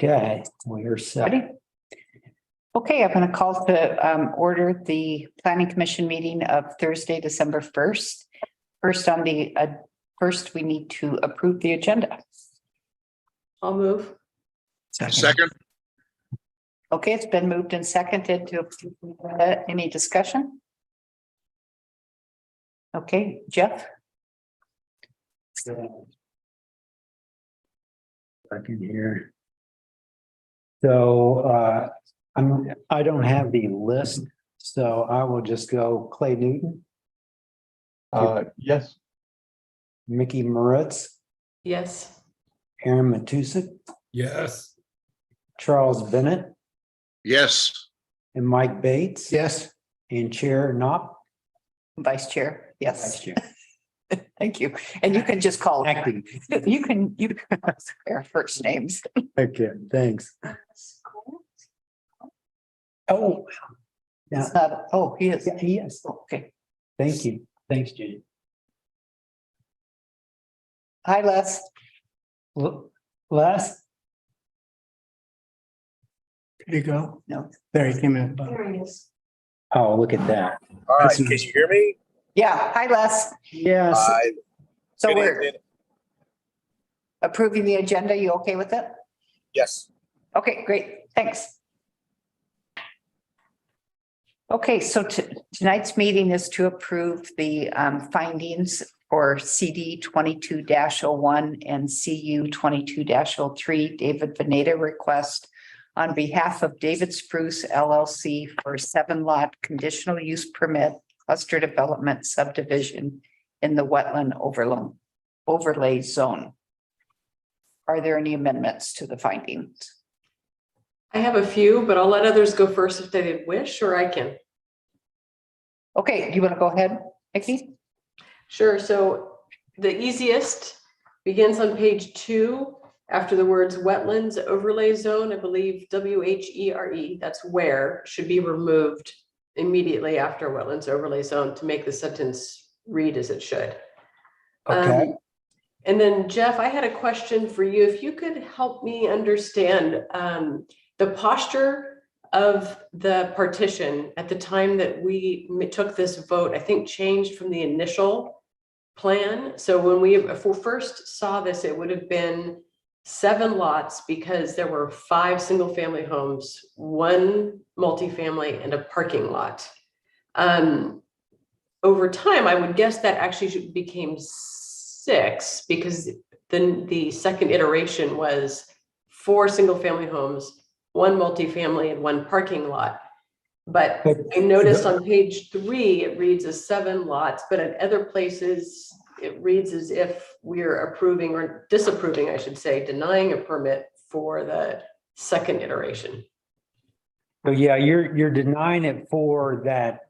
Okay, we're set. Ready? Okay, I'm going to call to order the planning commission meeting of Thursday, December 1st. First, we need to approve the agenda. I'll move. Second, Okay, it's been moved and seconded to approve the agenda. Any discussion? Okay, Jeff? Second here. So I don't have the list, so I will just go Clay Newton, Yes. Mickey Moritz, Yes. Aaron Matusik, Yes. Charles Bennett, yes. and Mike Bates. Yes. And Chair Knopp. Vice Chair? Yes, Vice Chair. thank you. And you can just call, Acting. you can our first names. Okay, thanks. Oh. Yeah, It's not, oh, he is. yes, Okay. thank you. Thanks, Jenny. Hi, Les. Les? Did he go? No. There he came in. There he is. Oh, look at that. All right, can you hear me? Yeah, hi, Les. Yes. So Good we're evening. approving the agenda. You okay with it? Yes. Okay, great. Thanks. Okay, so tonight's meeting is to approve the findings for CD 22-01 and CU 22-03 David Veneta request on behalf of David Spruce LLC for 7-lot conditional use permit cluster development subdivision in the wetland overlay zone. Are there any amendments to the findings? I have a few, but I'll let others go first if they wish, or I can. Okay, do you want to go ahead, Nikki? Sure. So the easiest begins on page 2 after the words wetlands overlay zone. I believe WHERE, that's where, should be removed immediately after wetlands overlay zone to make the sentence read as it should. Okay. And then Jeff, I had a question for you. If you could help me understand the posture of the partition at the time that we took this vote, I think changed from the initial plan. So when we first saw this, it would have been 7 lots because there were 5 single family homes, 1 multifamily, and a parking lot. Over time, I would guess that actually became 6 because then the second iteration was 4 single family homes, 1 multifamily, and 1 parking lot. But I noticed on page 3, it reads as 7 lots, but at other places, it reads as if we're approving or disapproving, I should say, denying a permit for the second iteration. So yeah, you're denying it for that,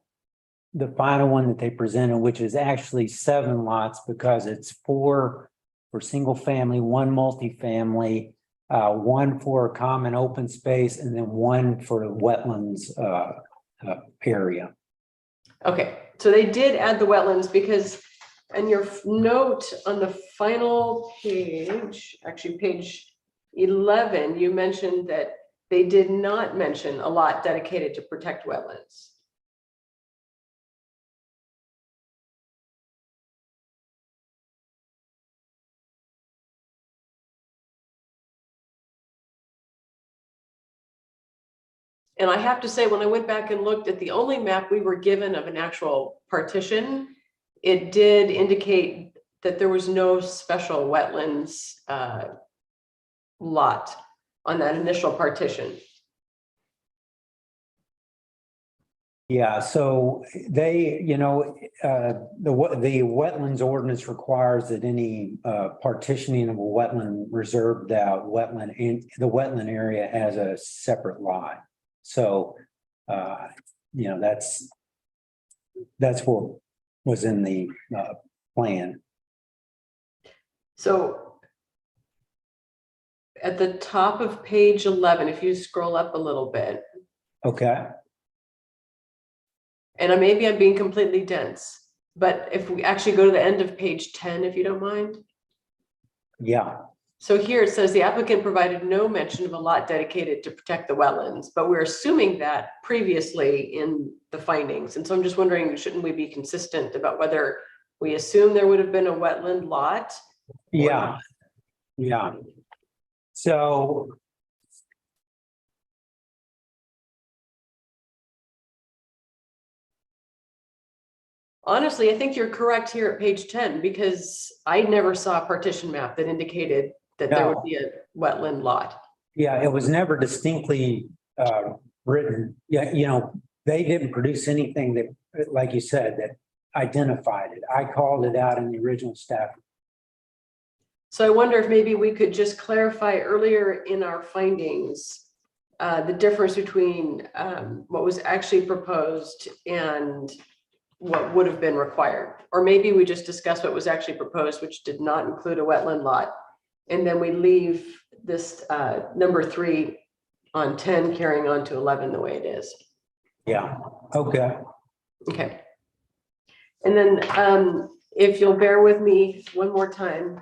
the final one that they presented, which is actually 7 lots because it's 4 for single family, 1 multifamily, 1 for a common open space, and then 1 for the wetlands area. Okay, so they did add the wetlands because in your note on the final page, actually page 11, you mentioned that they did not mention a lot dedicated to protect wetlands. And I have to say, when I went back and looked at the only map we were given of an actual partition, it did indicate that there was no special wetlands lot on that initial partition. Yeah, so they, the wetlands ordinance requires that any partitioning of a wetland reserved wetland in the wetland area as a separate lot. So, that's what was in the plan. So at the top of page 11, if you scroll up a little bit, Okay. and maybe I'm being completely dense, but if we actually go to the end of page 10, if you don't mind. Yeah. So here it says the applicant provided no mention of a lot dedicated to protect the wetlands, but we're assuming that previously in the findings. And so I'm just wondering, shouldn't we be consistent about whether we assume there would have been a wetland lot? Yeah, yeah. So Honestly, I think you're correct here at page 10, because I never saw a partition map that indicated that there No. would be a wetland lot. yeah, it was never distinctly written. Yeah, you know, they didn't produce anything that, like you said, that identified it. I called it out in the original staff. So I wonder if maybe we could just clarify earlier in our findings, the difference between what was actually proposed and what would have been required. Or maybe we just discuss what was actually proposed, which did not include a wetland lot. And then we leave this number 3 on 10 carrying on to 11 the way it is. Yeah, okay. Okay. And then if you'll bear with me one more time,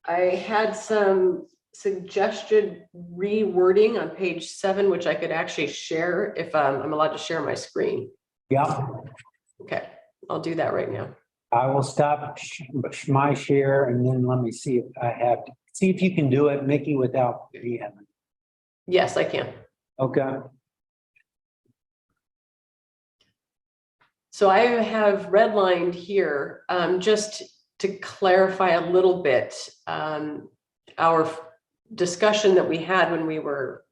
I had some suggested rewording on page 7, which I could actually share if I'm allowed to share my screen. Yeah, Okay, I'll do that right now. I will stop my share and then let me see if I have, see if you can do it, Mickey, without DM. Yes, I can. Okay, So I have redlined here, just to clarify a little bit, our discussion that we had when we were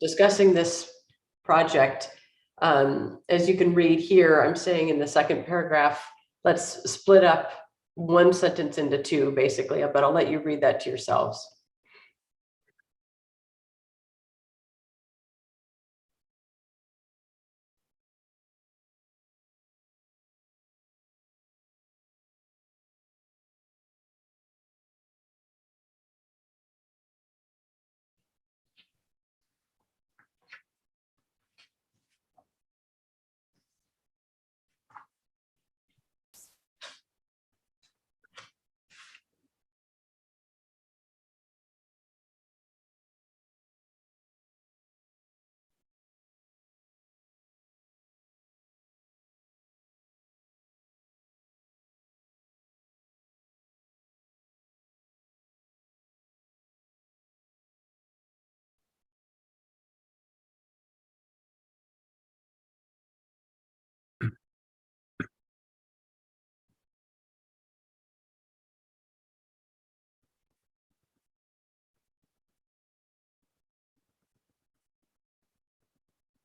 discussing this project. As you can read here, I'm saying in the second paragraph, let's split up one sentence into 2, basically, but I'll let you read that to yourselves.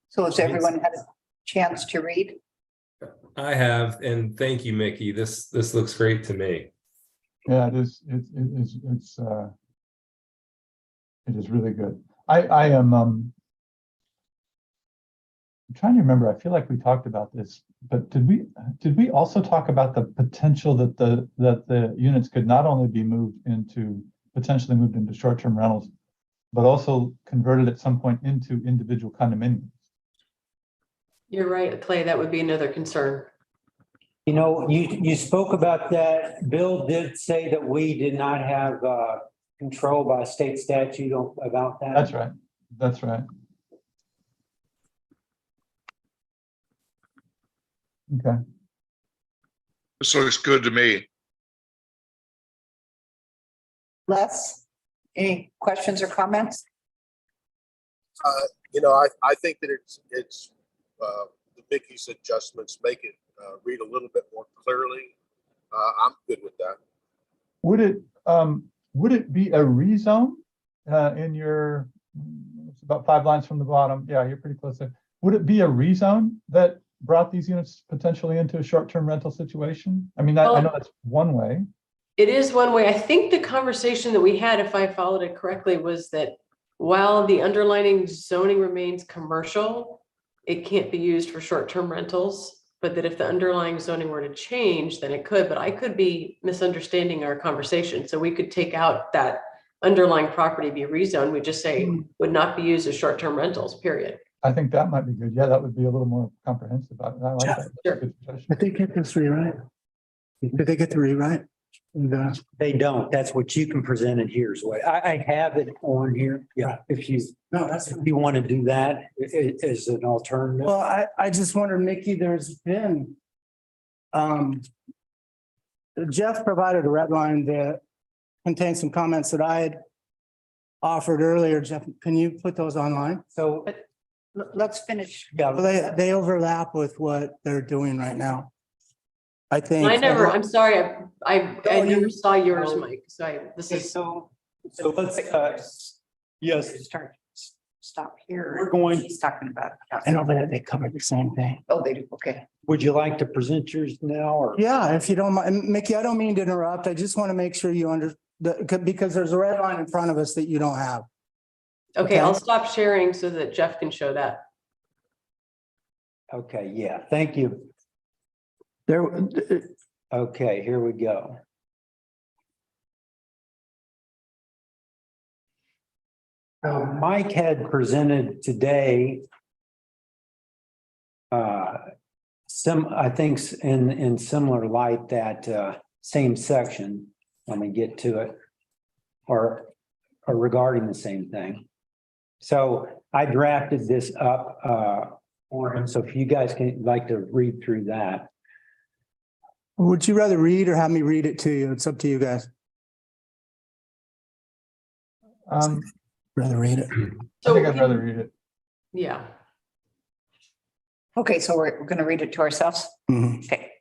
So has everyone had a chance to read? I have, and thank you, Mickey. This looks great to me. Yeah, it is, it is really good. I am, I'm trying to remember, I feel like we talked about this, but did we also talk about the potential that the units could not only be potentially moved into short-term rentals, but also converted at some point into individual condominiums? You're right, Clay, that would be another concern. you know, you spoke about that. Bill did say that we did not have control by state statute about that. That's right, that's right. Okay. This looks good to me. Les, any questions or comments? You know, I think that it's the Mickey's adjustments make it read a little bit more clearly. I'm good with that. Would it be a rezone in your, it's about 5 lines from the bottom. Yeah, you're pretty close there. Would it be a rezone that brought these units potentially into a short-term rental situation? I mean, I know that's one way. It is one way. I think the conversation that we had, if I followed it correctly, was that while the underlying zoning remains commercial, it can't be used for short-term rentals, but that if the underlying zoning were to change, then it could. But I could be misunderstanding our conversation. So we could take out that underlying property be rezoned. We just say would not be used as short-term rentals, period. I think that might be good. Yeah, that would be a little more comprehensive. I like that. That's a good suggestion. Did they get this rewrite? Did they get the rewrite? They don't. That's what you can present it here is what I have it on here. Yeah, if you want to do that as an alternative. Well, I just wondered, Mickey, there's been. Jeff provided a red line that contains some comments that I had offered earlier. Jeff, can you put those online? So, Let's finish. yeah, They overlap with what they're doing right now. I think. I'm sorry, I Oh, never you- saw yours, Mike, so this is. so let's, yes, Stop here. We're going- He's talking about. I know that they cover the same thing. Oh, they do, okay. would you like to present yours now or? Yeah, if you don't mind, Mickey, I don't mean to interrupt. I just want to make sure you because there's a red line in front of us that you don't have. Okay, I'll stop sharing so that Jeff can show that. Okay, yeah, thank you. There, Okay, here we go. So Mike had presented today I think in similar light that same section, let me get to it, or regarding the same thing. So I drafted this up for him, so if you guys can like to read through that. would you rather read or have me read it to you? It's up to you guys. Rather read it. I So, think I'd rather read it. yeah, Okay, so we're going to read it to ourselves. Mhm. Okay.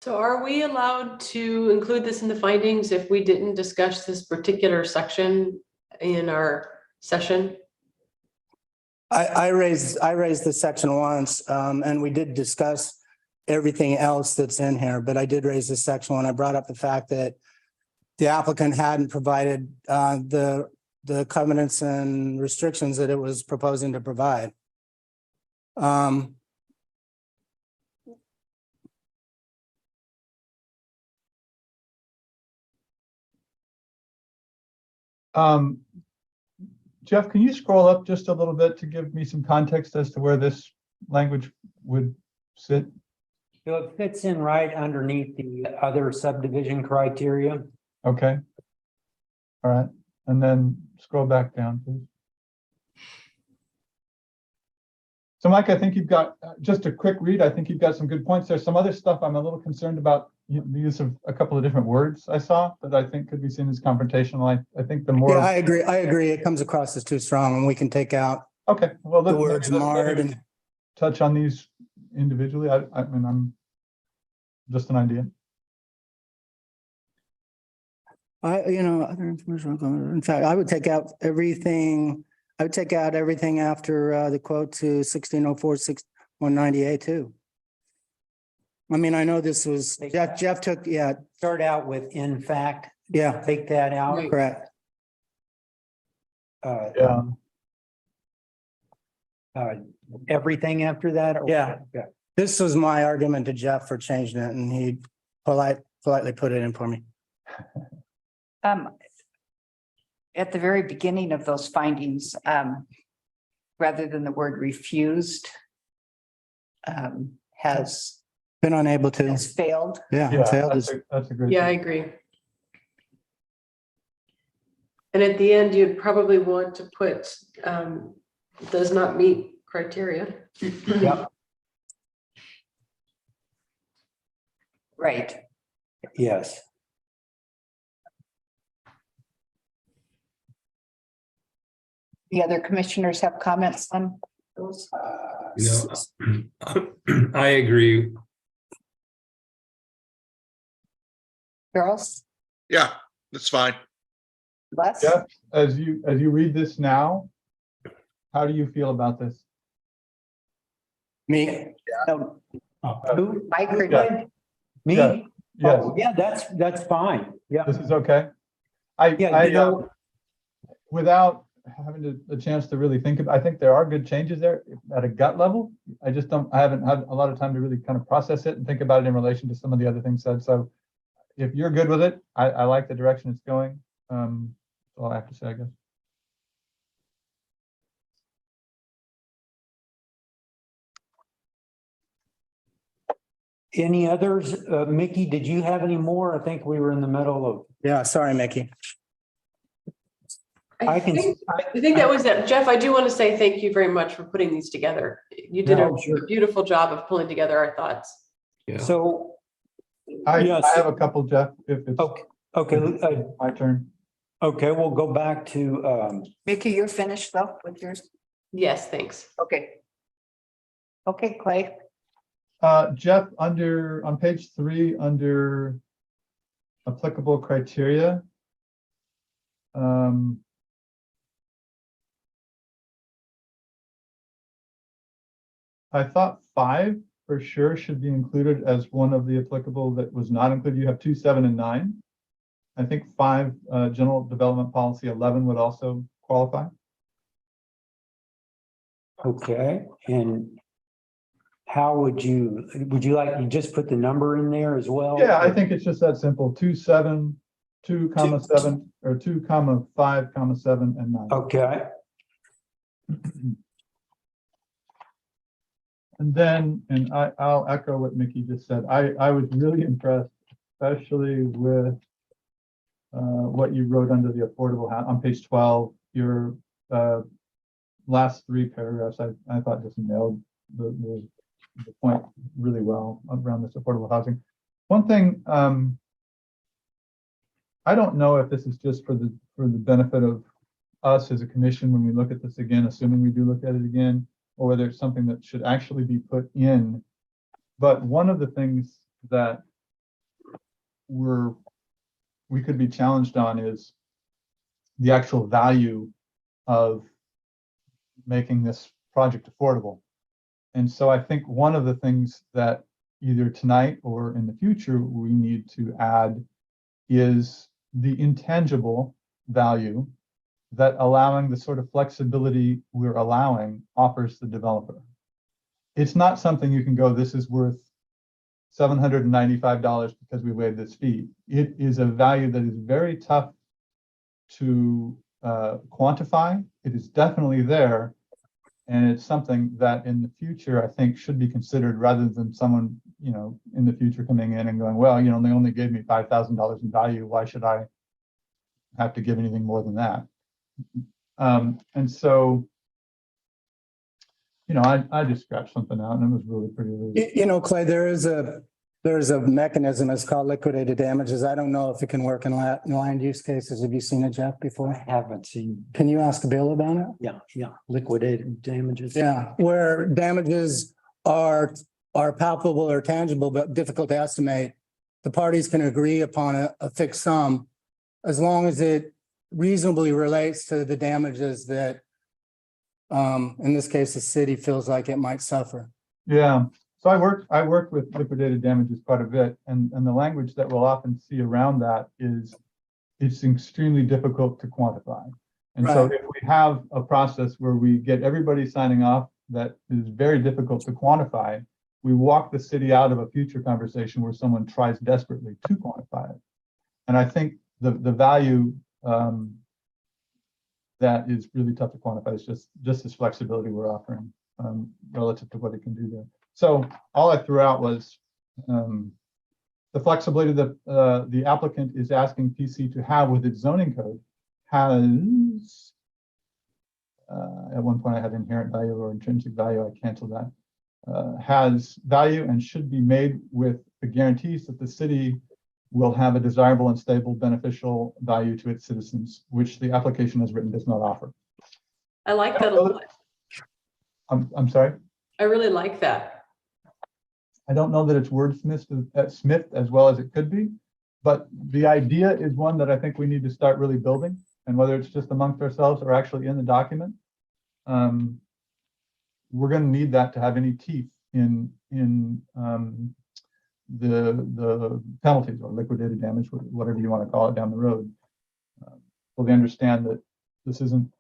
so are we allowed to include this in the findings if we didn't discuss this particular section in our session? I raised this section once, and we did discuss everything else that's in here, but I did raise this section when I brought up the fact that the applicant hadn't provided, the covenants and restrictions that it was proposing to provide. Jeff, can you scroll up just a little bit to give me some context as to where this language would sit? So it fits in right underneath the other subdivision criteria. Okay. All right, and then scroll back down, please. So Mike, I think you've got, just a quick read, I think you've got some good points. There's some other stuff I'm a little concerned about, the use of a couple of different words I saw that I think could be seen as confrontational. I think the more. Yeah, I agree. It comes across as too strong and we can take out Okay, well. the let- words let- marred let me and. touch on these individually. I mean, I'm just an idea. Other information, in fact, I would take out everything after the quote to 1604-6198 too. I mean, I know this was, Jeff took, Start out with in fact, yeah, take that out. Right. correct. Yeah. Everything after that? or- Yeah. This was my argument to Jeff for changing it and he politely put it in for me. At the very beginning of those findings, rather than the word refused, has Been unable to, failed. yeah, Yeah, failed. that's a great. Yeah, I agree. And at the end, you'd probably want to put, does not meet criteria. Yep, Right. yes. The other commissioners have comments on those? I agree. Girls? Yeah, that's fine. Les? Jeff, as you read this now, how do you feel about this? Me? No, Who? Mike or Yeah. Dave? Me? Yeah. Yes, Oh, yeah, that's fine. Yeah. this is okay. Yeah, you know, Without having a chance to really think about, I think there are good changes there at a gut level. I haven't had a lot of time to really kind of process it and think about it in relation to some of the other things said. So if you're good with it, I like the direction it's going. That's all I have to say, I guess. any others? Mickey, did you have any more? I think we were in the middle of, yeah, sorry, Mickey. I can. I think that was it. Jeff, I do want to say thank you very much for putting these together. You did No, a sure. beautiful job of pulling together our thoughts. So, I Yes. have a couple, Jeff, if it's okay, my turn. okay, we'll go back to, Mickey, you're finished though with yours? Yes, thanks. Okay. Okay, Clay. Jeff, on page 3, under applicable criteria. I thought 5 for sure should be included as one of the applicable that was not included. You have 2, 7, and 9. I think 5, general development policy 11 would also qualify. okay, and how would you like, you just put the number in there as well? Yeah, I think it's just that simple. 2, 7, 2, comma 7, or 2, comma 5, comma 7, and 9. Okay, And then, and I'll echo what Mickey just said. I was really impressed, especially with what you wrote under the affordable house on page 12. Your last 3 paragraphs, I thought just nailed the point really well around this affordable housing. One thing, I don't know if this is just for the benefit of us as a commission when we look at this again, assuming we do look at it again, or whether it's something that should actually be put in. But one of the things that we could be challenged on is the actual value of making this project affordable. And so I think one of the things that either tonight or in the future we need to add is the intangible value that allowing the sort of flexibility we're allowing offers the developer. It's not something you can go, this is worth $795 because we waived this fee. It is a value that is very tough to quantify. It is definitely there. And it's something that in the future, I think should be considered rather than someone, in the future coming in and going, well, they only gave me $5,000 in value. Why should I have to give anything more than that? And so, I just scratched something out and it was really pretty. Clay, there is a mechanism, it's called liquidated damages. I don't know if it can work in land use cases. Have you seen it, Jeff, before? I haven't seen, Can you ask Bill about it? yeah, liquidated damages. Yeah, where damages are palpable or tangible, but difficult to estimate. The parties can agree upon a fixed sum as long as it reasonably relates to the damages that, in this case, the city feels like it might suffer. Yeah. So I work with liquidated damages quite a bit, and the language that we'll often see around that is it's extremely difficult to quantify. And so Right. if we have a process where we get everybody signing off that is very difficult to quantify, we walk the city out of a future conversation where someone tries desperately to quantify it. And I think the value that is really tough to quantify is just this flexibility we're offering relative to what it can do there. So all I threw out was the flexibility that the applicant is asking PC to have with its zoning code has, at one point I had inherent value or intrinsic value, I canceled that, has value and should be made with the guarantees that the city will have a desirable and stable beneficial value to its citizens, which the application as written does not offer. I like that a lot. I'm sorry. I really like that. I don't know that it's wordsmithed as well as it could be, but the idea is one that I think we need to start really building. and whether it's just amongst ourselves or actually in the document, we're going to need that to have any teeth in the penalties or liquidated damage, whatever you want to call it down the road. So they understand that this isn't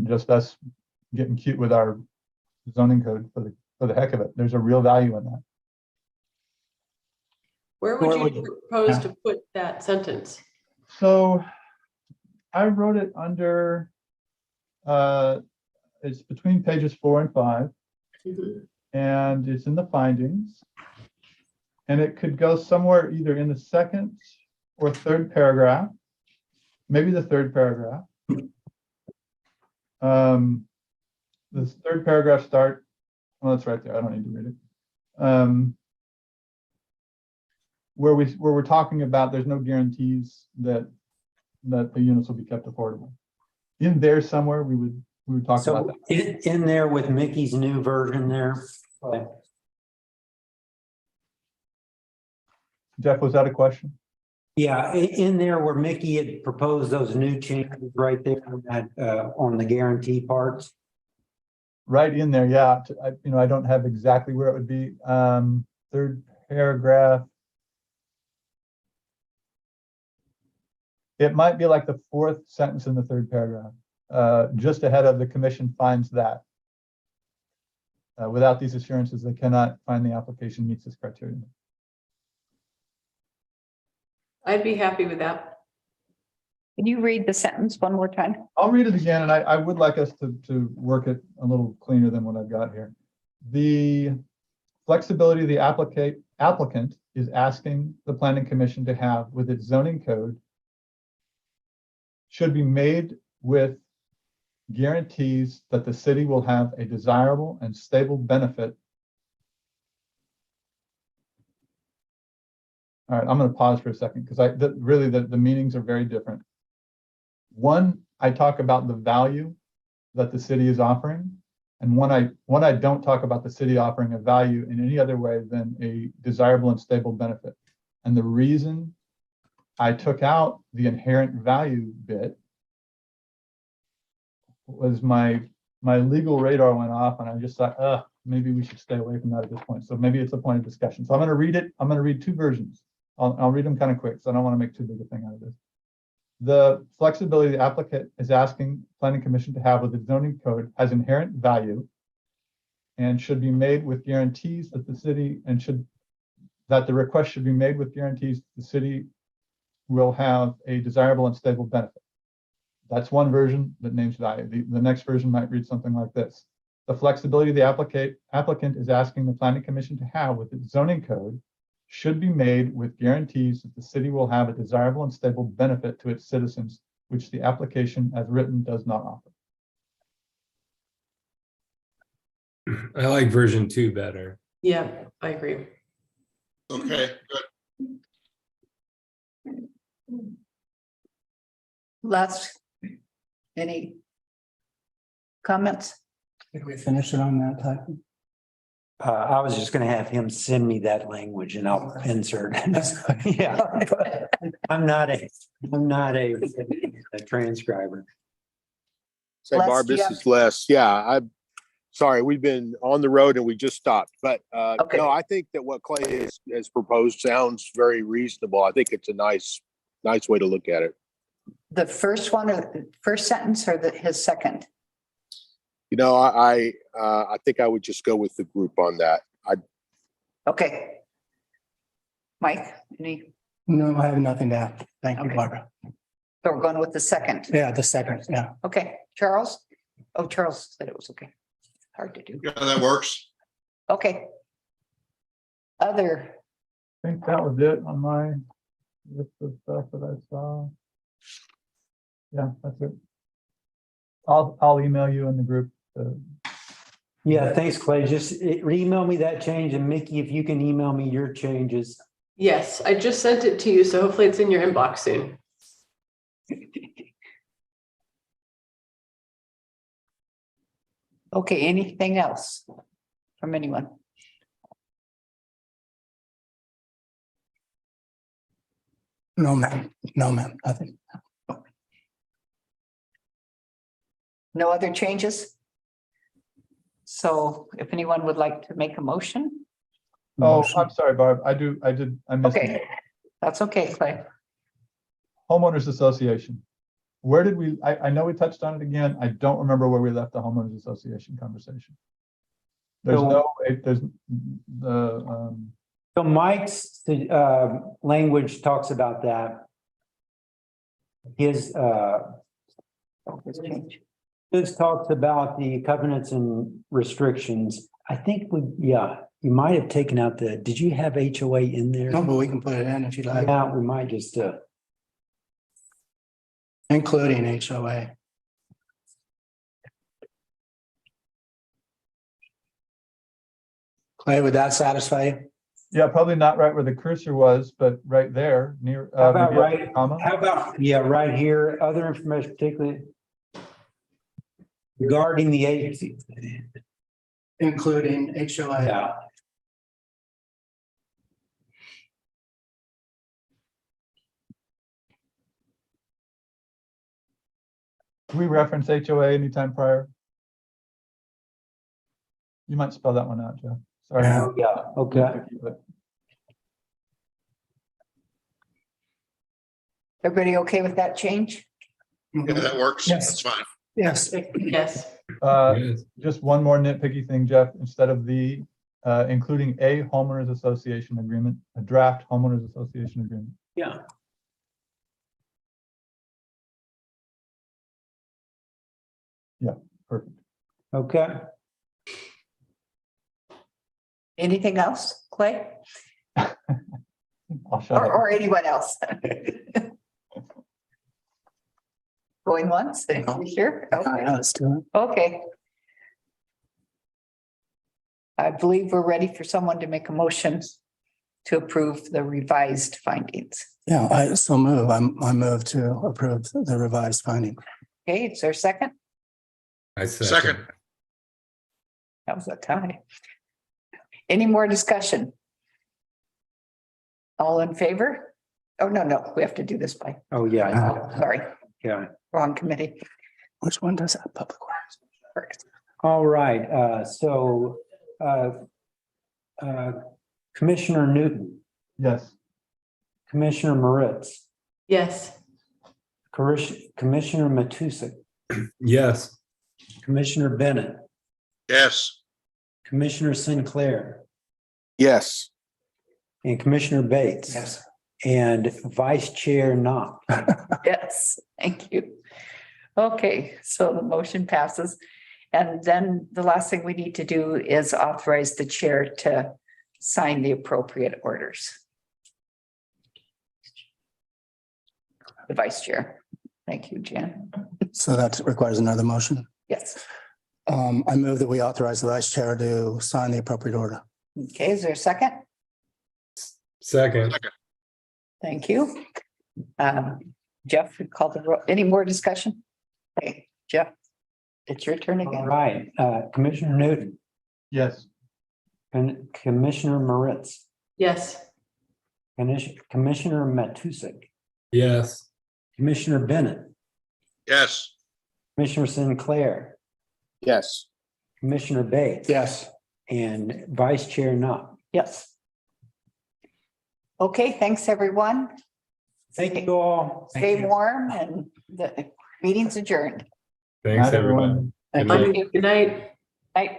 just us getting cute with our zoning code for the heck of it. There's a real value in that. Where would you propose to put that sentence? So I wrote it under, it's between pages 4 and 5, and it's in the findings. And it could go somewhere either in the second or third paragraph, maybe the third paragraph. The third paragraph well, it's right there. I don't need to read it. Where we're talking about there's no guarantees that the units will be kept affordable. In there somewhere we would talk about So that. in there with Mickey's new version there. Jeff, was that a question? Yeah, in there where Mickey had proposed those new changes right there on the guarantee parts. Right in there, yeah. I don't have exactly where it would be. Third paragraph. It might be like the fourth sentence in the third paragraph, just ahead of the commission finds that. Without these assurances, they cannot find the application meets this criteria. I'd be happy with that. Can you read the sentence one more time? I'll read it again, and I would like us to work it a little cleaner than what I've got here. The flexibility the applicant is asking the planning commission to have with its zoning code should be made with guarantees that the city will have a desirable and stable benefit. All right, I'm going to pause for a second because really the meanings are very different. One, I talk about the value that the city is offering, and one I don't talk about the city offering a value in any other way than a desirable and stable benefit. And the reason I took out the inherent value bit was my legal radar went off, and I just thought, maybe we should stay away from that at this point. So maybe it's a point of discussion. So I'm going to read it. I'm going to read two versions. I'll read them kind of quick, so I don't want to make too big a thing out of this. The flexibility the applicant is asking planning commission to have with the zoning code has inherent value and should be made with guarantees that the request should be made with guarantees the city will have a desirable and stable benefit. That's one version that names value. The next version might read something like this. The flexibility the applicant is asking the planning commission to have with its zoning code should be made with guarantees that the city will have a desirable and stable benefit to its citizens, which the application as written does not offer. I like version 2 better. Yeah, I agree. Okay, good. Last, any comments? Did we finish it on that type? I was just gonna have him send me that language and I'll insert. Yeah. I'm not a transcriber. Say, Les, Barb, do you this have- is Les. Yeah, I'm sorry, we've been on the road and we just stopped. But Okay. no, I think that what Clay has proposed sounds very reasonable. I think it's a nice way to look at it. The first one or the first sentence or his second? You know, I think I would just go with the group on that. Okay. Mike, any, No, I have nothing to add. Thank you, Okay. Barbara. so we're going with the second. Yeah, the second, yeah. Okay, Charles? Oh, Charles said it was okay. Hard to do. Yeah, that works. Okay. Other, I think that was it on my list of stuff that I saw. Yeah, that's it. I'll email you in the group. Yeah, thanks, Clay. Just email me that change, and Mickey, if you can email me your changes. Yes, I just sent it to you, so hopefully it's in your inbox soon. okay, anything else from anyone? No, ma'am. No, ma'am. Nothing. No other changes? So if anyone would like to make a motion, Oh, Motion. I'm sorry, Barb. I missed it. okay, that's okay, Clay. Homeowners Association. Where did we, I know we touched on it again. I don't remember where we left the homeowners association conversation. There's So- there's the, So Mike's, language talks about that. His, His talks about the covenants and restrictions. I think you might have taken out did you have HOA in there? No, but we can put it in if you like, Yeah, we might just, including HOA. Clay, would that satisfy you? yeah, probably not right where the cursor was, but right there near. How about maybe after right- comma. how about, right here, other information particularly regarding the agency. Including HOA. Yeah, Do we reference HOA anytime prior? You might spell that one out, Jeff. Sorry. Yeah. okay. But Everybody okay with that change? Yeah, that works. Yes. That's fine. Yes. Yes, Yes. Just one more nitpicky thing, Jeff, instead of including a homeowners association agreement, a draft homeowners association agreement. Yeah. Perfect. Okay. Anything else, Clay, I'll shut up. or anyone else? Going once, No. here, Yeah, okay, let's do it. okay. I believe we're ready for someone to make a motion to approve the revised findings. Yeah, I move to approve the revised finding. Okay, is there a second? I Second. That was a tie. Any more discussion? All in favor? Oh, no, we have to do this by, Oh, yeah, sorry, yeah. wrong committee. Which one does that? Public Works. All right, Commissioner Newton, Yes, Commissioner Moritz, yes, Commissioner Matusik, Yes. Commissioner Bennett, Yes. Commissioner Sinclair, Yes. and Commissioner Bates. Yes. And Vice Chair Knox. Yes, thank you. Okay, so the motion passes. And then the last thing we need to do is authorize the chair to sign the appropriate orders. The vice chair. Thank you, Jan. So that requires another motion. Yes. I move that we authorize the vice chair to sign the appropriate order. Okay, is there a second? Second. Thank you. Jeff, we call the roll. Any more discussion? Okay, Jeff, it's your turn All again. right, Commissioner Newton, yes, Commissioner Moritz, yes, Commissioner Matusik, Yes. Commissioner Bennett, Yes. Commissioner Sinclair, Yes. Commissioner Bates. Yes. And Vice Chair Knox. Yes. Okay, thanks, everyone. Thank you all. Stay warm and the meeting's adjourned. Thanks, Night, everyone. Thank Good you. night. you. good night. Night.